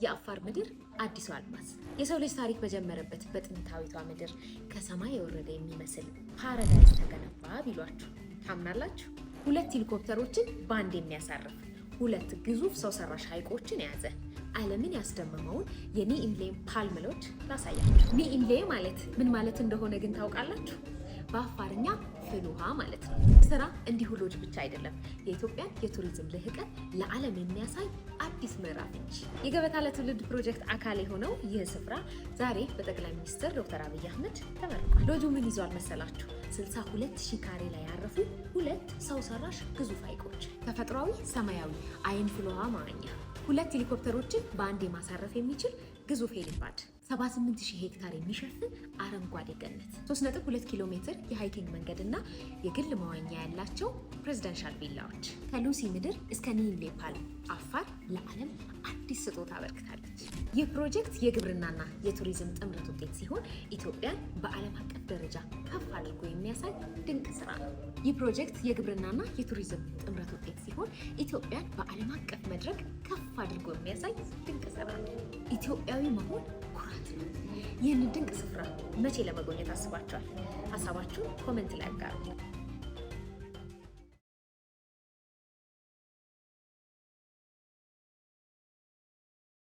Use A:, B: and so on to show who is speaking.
A: የአፋር ምድር አዲሱ አልማዝ የሰው ልጅ ታሪክ በጀመረበት በጥንታዊቷ ምድር ከሰማይ የወረደ የሚመስል ፓራዳይስ ተገነባ ቢሏችሁ ታምናላችሁ? 2 ሄሊኮፕተሮችን በአንድ የሚያሳርፍ 2 ግዙፍ ሰው ሰራሽ ሐይቆችን የያዘ ዓለምን ያስደመመውን የኒኢምሌ ፓልም ሎጅ ላሳያችሁ። ኒኢምሌ ማለት ምን ማለት እንደሆነ ግን ታውቃላችሁ? በአፋርኛ ፍል ውሃ ማለት ነው። ስራ እንዲሁ ሎጅ ብቻ አይደለም፣ የኢትዮጵያን የቱሪዝም ልህቀት ለዓለም የሚያሳይ አዲስ ምዕራፍ እንጂ። የገበታ ለትውልድ ፕሮጀክት አካል የሆነው ይህ ስፍራ ዛሬ በጠቅላይ ሚኒስትር ዶክተር አብይ አህመድ ተመርቋል። ሎጁ ምን ይዟል መሰላችሁ? 62,000 ካሬ ላይ ያረፉ 2 ሰው ሰራሽ ግዙፍ ሐይቆች፣ ተፈጥሯዊ ሰማያዊ አይን ፍል ውሃ መዋኛ፣ 2 ሄሊኮፕተሮችን በአንድ ማሳረፍ የሚችል ግዙፍ ሄሊፓድ፣ 78,000 ሄክታር የሚሸፍን አረንጓዴ ገነት፣ 3.2 ኪሎ ሜትር የሃይኪንግ መንገድና የግል መዋኛ ያላቸው ፕሬዚደንሻል ቪላዎች። ከሉሲ ምድር እስከ ኒኢምሌ ፓልም አፋር ለዓለም አዲስ ስጦታ አበርክታለች። ይህ ፕሮጀክት የግብርናና የቱሪዝም ጥምረት ውጤት ሲሆን ኢትዮጵያን በዓለም አቀፍ ደረጃ ከፍ አድርጎ የሚያሳይ ድንቅ ስራ ነው። ይህ ፕሮጀክት የግብርናና የቱሪዝም ጥምረት ውጤት ሲሆን ኢትዮጵያን በዓለም አቀፍ መድረክ ከፍ አድርጎ የሚያሳይ ድንቅ ስራ ነው። ኢትዮጵያዊ መሆን ኩራት ነው። ይህንን ድንቅ ስፍራ መቼ ለመጎብኘት አስባችኋል? ሀሳባችሁን ኮሜንት ላይ አጋሩ።